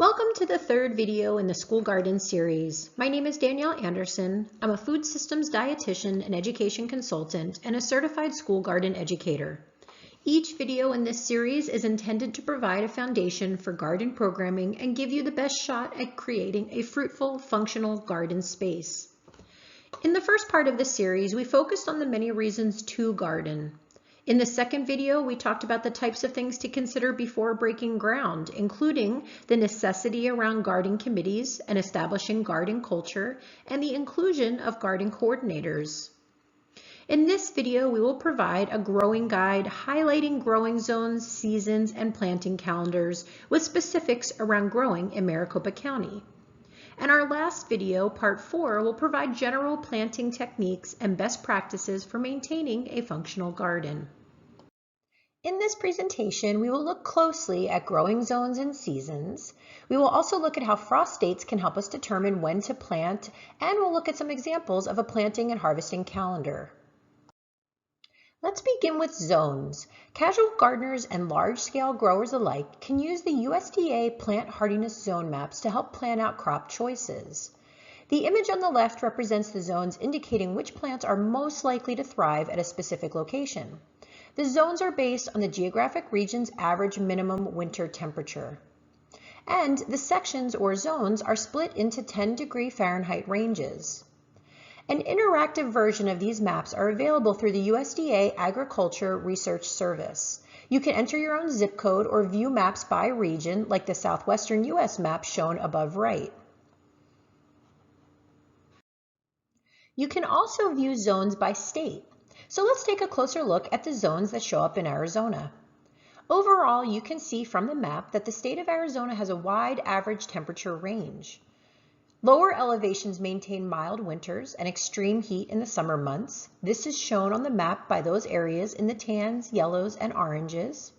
Welcome to the third video in the School Garden series. My name is Danielle Anderson. I'm a food systems dietitian and education consultant and a certified school garden educator. Each video in this series is intended to provide a foundation for garden programming and give you the best shot at creating a fruitful, functional garden space. In the first part of the series, we focused on the many reasons to garden. In the second video, we talked about the types of things to consider before breaking ground, including the necessity around garden committees and establishing garden culture and the inclusion of garden coordinators. In this video, we will provide a growing guide highlighting growing zones, seasons, and planting calendars with specifics around growing in Maricopa County. And our last video, part 4, will provide general planting techniques and best practices for maintaining a functional garden. In this presentation, we will look closely at growing zones and seasons. We will also look at how frost dates can help us determine when to plant, and we'll look at some examples of a planting and harvesting calendar. Let's begin with zones. Casual gardeners and large-scale growers alike can use the USDA Plant Hardiness Zone Maps to help plan out crop choices. The image on the left represents the zones indicating which plants are most likely to thrive at a specific location. The zones are based on the geographic region's average minimum winter temperature. And the sections or zones are split into 10-degree Fahrenheit ranges. An interactive version of these maps are available through the USDA Agriculture Research Service. You can enter your own zip code or view maps by region, like the southwestern US map shown above right. You can also view zones by state. So let's take a closer look at the zones that show up in Arizona. Overall, you can see from the map that the state of Arizona has a wide average temperature range. Lower elevations maintain mild winters and extreme heat in the summer months. This is shown on the map by those areas in the tans, yellows, and oranges.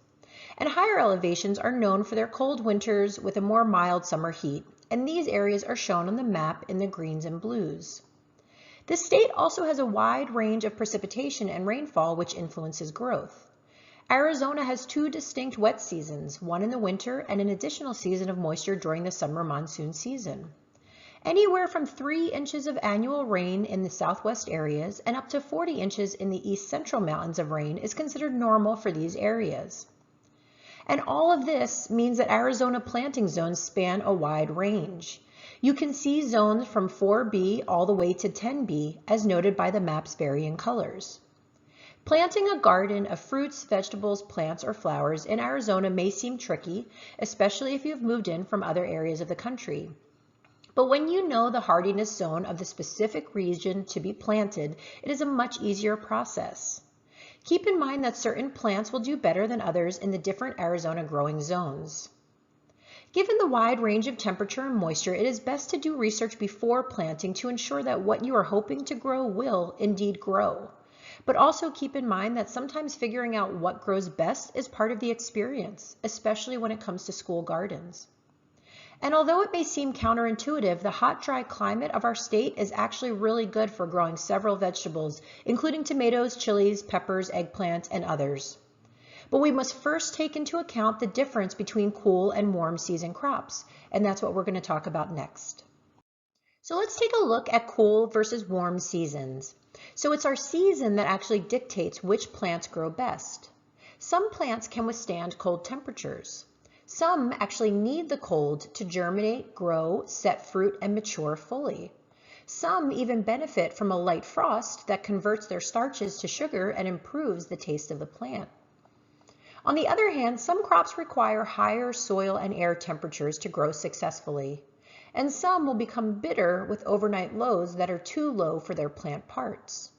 And higher elevations are known for their cold winters with a more mild summer heat, and these areas are shown on the map in the greens and blues. The state also has a wide range of precipitation and rainfall which influences growth. Arizona has two distinct wet seasons, one in the winter and an additional season of moisture during the summer monsoon season. Anywhere from 3 inches of annual rain in the southwest areas and up to 40 inches in the east central mountains of rain is considered normal for these areas. And all of this means that Arizona planting zones span a wide range. You can see zones from 4B all the way to 10B as noted by the map's varying colors. Planting a garden of fruits, vegetables, plants, or flowers in Arizona may seem tricky, especially if you've moved in from other areas of the country. But when you know the hardiness zone of the specific region to be planted, it is a much easier process. Keep in mind that certain plants will do better than others in the different Arizona growing zones. Given the wide range of temperature and moisture, it is best to do research before planting to ensure that what you are hoping to grow will indeed grow. But also keep in mind that sometimes figuring out what grows best is part of the experience, especially when it comes to school gardens. And although it may seem counterintuitive, the hot, dry climate of our state is actually really good for growing several vegetables, including tomatoes, chilies, peppers, eggplant, and others. But we must first take into account the difference between cool and warm season crops, and that's what we're going to talk about next. So let's take a look at cool versus warm seasons. So it's our season that actually dictates which plants grow best. Some plants can withstand cold temperatures. Some actually need the cold to germinate, grow, set fruit, and mature fully. Some even benefit from a light frost that converts their starches to sugar and improves the taste of the plant. On the other hand, some crops require higher soil and air temperatures to grow successfully, and some will become bitter with overnight lows that are too low for their plant parts.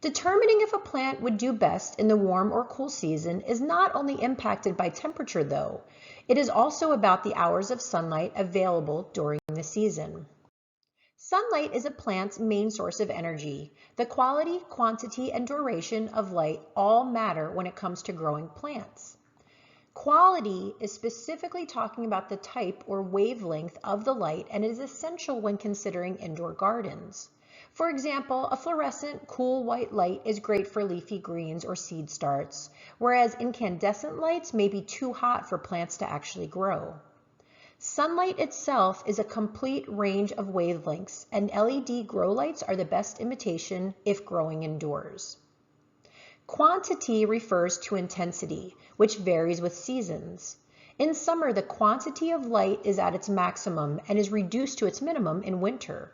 Determining if a plant would do best in the warm or cool season is not only impacted by temperature though, it is also about the hours of sunlight available during the season. Sunlight is a plant's main source of energy. The quality, quantity, and duration of light all matter when it comes to growing plants. Quality is specifically talking about the type or wavelength of the light, and it is essential when considering indoor gardens. For example, a fluorescent, cool white light is great for leafy greens or seed starts, whereas incandescent lights may be too hot for plants to actually grow. Sunlight itself is a complete range of wavelengths, and LED grow lights are the best imitation if growing indoors. Quantity refers to intensity, which varies with seasons. In summer, the quantity of light is at its maximum and is reduced to its minimum in winter.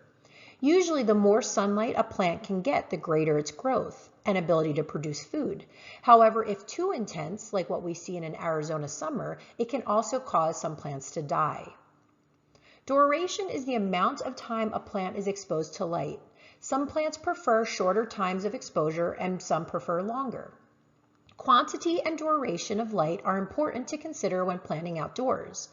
Usually, the more sunlight a plant can get, the greater its growth and ability to produce food. However, if too intense, like what we see in an Arizona summer, it can also cause some plants to die. Duration is the amount of time a plant is exposed to light. Some plants prefer shorter times of exposure and some prefer longer. Quantity and duration of light are important to consider when planting outdoors.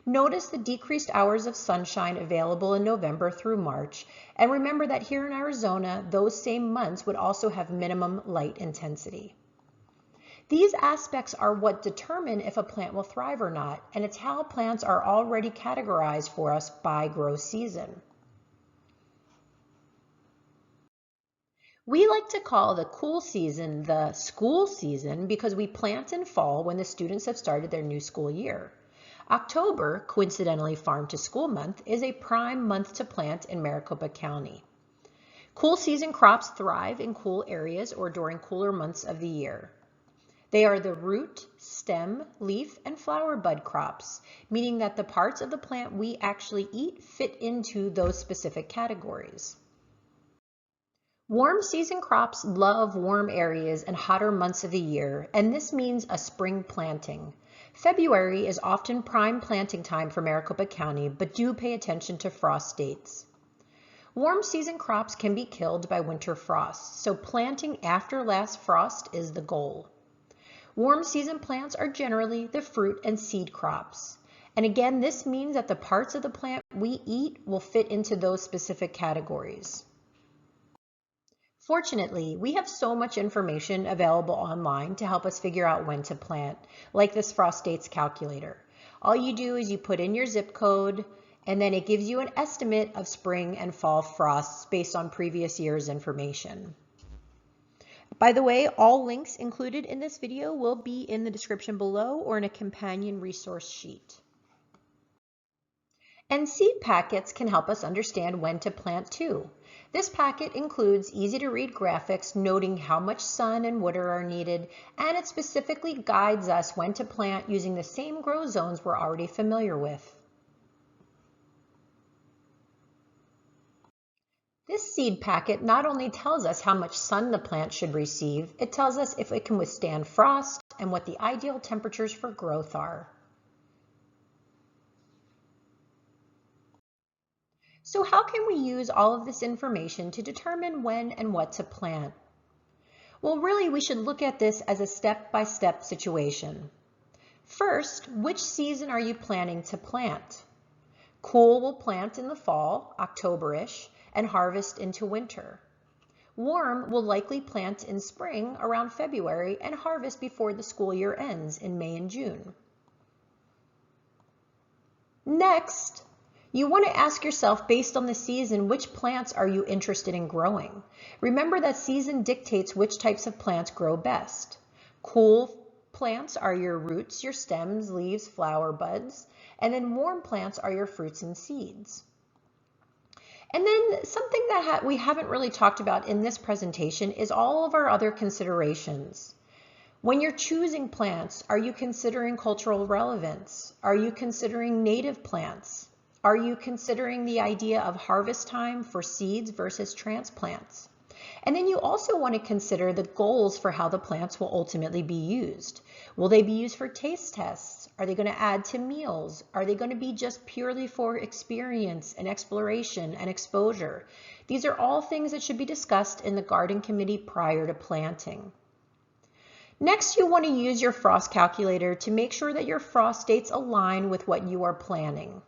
Notice the decreased hours of sunshine available in November through March, and remember that here in Arizona, those same months would also have minimum light intensity. These aspects are what determine if a plant will thrive or not, and it's how plants are already categorized for us by growth season. We like to call the cool season the school season because we plant in fall when the students have started their new school year. October, coincidentally farm to school month, is a prime month to plant in Maricopa County. Cool season crops thrive in cool areas or during cooler months of the year. They are the root, stem, leaf, and flower bud crops, meaning that the parts of the plant we actually eat fit into those specific categories. Warm season crops love warm areas and hotter months of the year, and this means a spring planting. February is often prime planting time for Maricopa County, but do pay attention to frost dates. Warm season crops can be killed by winter frosts, so planting after last frost is the goal. Warm season plants are generally the fruit and seed crops. And again, this means that the parts of the plant we eat will fit into those specific categories. Fortunately, we have so much information available online to help us figure out when to plant, like this frost dates calculator. All you do is you put in your zip code, and then it gives you an estimate of spring and fall frosts based on previous year's information. By the way, all links included in this video will be in the description below or in a companion resource sheet. And seed packets can help us understand when to plant too. This packet includes easy-to-read graphics noting how much sun and water are needed, and it specifically guides us when to plant using the same grow zones we're already familiar with. This seed packet not only tells us how much sun the plant should receive, it tells us if it can withstand frost and what the ideal temperatures for growth are. So how can we use all of this information to determine when and what to plant? Well, really, we should look at this as a step-by-step situation. First, which season are you planning to plant? Cool will plant in the fall, October-ish, and harvest into winter. Warm will likely plant in spring around February and harvest before the school year ends in May and June. Next, you want to ask yourself, based on the season, which plants are you interested in growing? Remember that season dictates which types of plants grow best. Cool plants are your roots, your stems, leaves, flower buds, and then warm plants are your fruits and seeds. And then something that we haven't really talked about in this presentation is all of our other considerations. When you're choosing plants, are you considering cultural relevance? Are you considering native plants? Are you considering the idea of harvest time for seeds versus transplants? And then you also want to consider the goals for how the plants will ultimately be used. Will they be used for taste tests? Are they going to add to meals? Are they going to be just purely for experience and exploration and exposure? These are all things that should be discussed in the garden committee prior to planting. Next, you want to use your frost calculator to make sure that your frost dates align with what you are planning.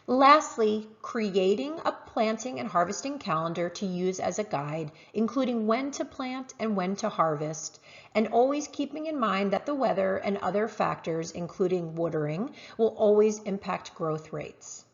Lastly, creating a planting and harvesting calendar to use as a guide, including when to plant and when to harvest, and always keeping in mind that the weather and other factors, including watering, will always impact growth rates.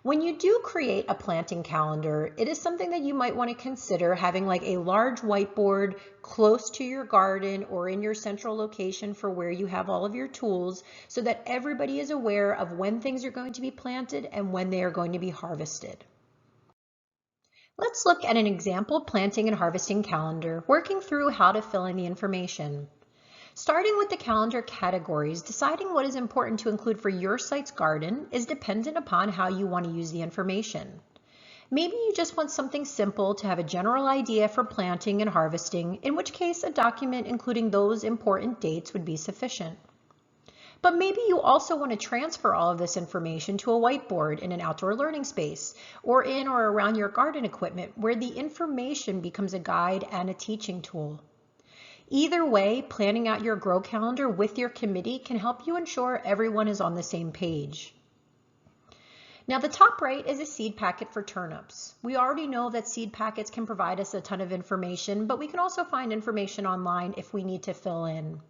When you do create a planting calendar, it is something that you might want to consider having like a large whiteboard close to your garden or in your central location for where you have all of your tools so that everybody is aware of when things are going to be planted and when they are going to be harvested. Let's look at an example planting and harvesting calendar, working through how to fill in the information. Starting with the calendar categories, deciding what is important to include for your site's garden is dependent upon how you want to use the information. Maybe you just want something simple to have a general idea for planting and harvesting, in which case a document including those important dates would be sufficient. But maybe you also want to transfer all of this information to a whiteboard in an outdoor learning space, or in or around your garden equipment where the information becomes a guide and a teaching tool. Either way, planning out your grow calendar with your committee can help you ensure everyone is on the same page. Now the top right is a seed packet for turnips. We already know that seed packets can provide us a ton of information, but we can also find information online if we need to fill in.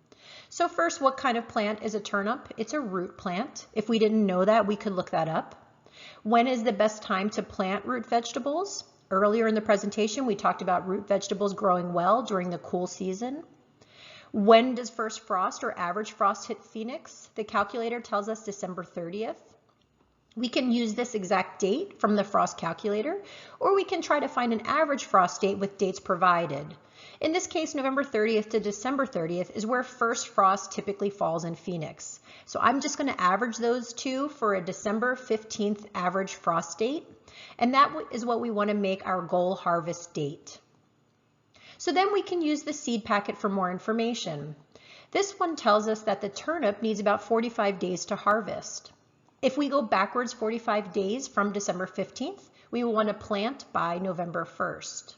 So first, what kind of plant is a turnip? It's a root plant. If we didn't know that, we could look that up. When is the best time to plant root vegetables? Earlier in the presentation, we talked about root vegetables growing well during the cool season. When does first frost or average frost hit Phoenix? The calculator tells us December 30th. We can use this exact date from the frost calculator, or we can try to find an average frost date with dates provided. In this case, November 30th to December 30th is where first frost typically falls in Phoenix. So I'm just going to average those two for a December 15th average frost date. And that is what we want to make our goal harvest date. So then we can use the seed packet for more information. This one tells us that the turnip needs about 45 days to harvest. If we go backwards 45 days from December 15th, we will want to plant by November 1st.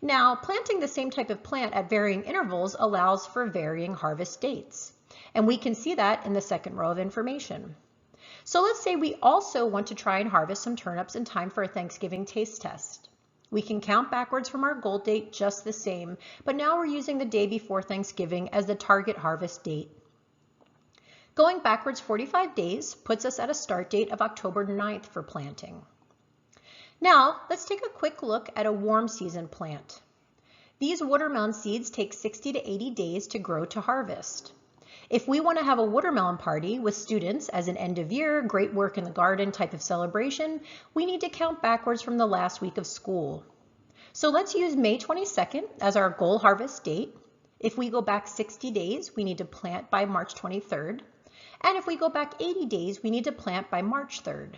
Now, planting the same type of plant at varying intervals allows for varying harvest dates. And we can see that in the second row of information. So let's say we also want to try and harvest some turnips in time for a Thanksgiving taste test. We can count backwards from our goal date just the same, but now we're using the day before Thanksgiving as the target harvest date. Going backwards 45 days puts us at a start date of October 9th for planting. Now, let's take a quick look at a warm season plant. These watermelon seeds take 60 to 80 days to grow to harvest. If we want to have a watermelon party with students as an end of year, great work in the garden type of celebration, we need to count backwards from the last week of school. So let's use May 22nd as our goal harvest date. If we go back 60 days, we need to plant by March 23rd. And if we go back 80 days, we need to plant by March 3rd.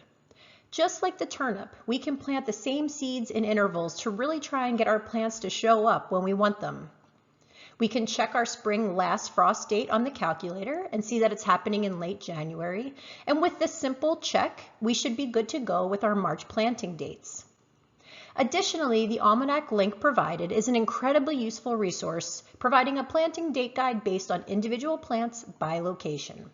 Just like the turnip, we can plant the same seeds in intervals to really try and get our plants to show up when we want them. We can check our spring last frost date on the calculator and see that it's happening in late January. And with this simple check, we should be good to go with our March planting dates. Additionally, the Almanac link provided is an incredibly useful resource, providing a planting date guide based on individual plants by location.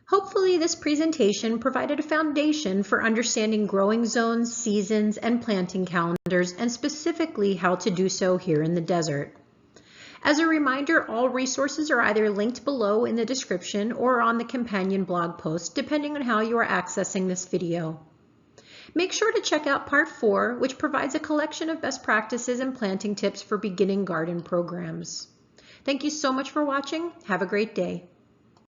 Hopefully this presentation provided a foundation for understanding growing zones, seasons, and planting calendars, and specifically how to do so here in the desert. As a reminder, all resources are either linked below in the description or on the companion blog post, depending on how you are accessing this video. Make sure to check out Part 4, which provides a collection of best practices and planting tips for beginning garden programs. Thank you so much for watching. Have a great day.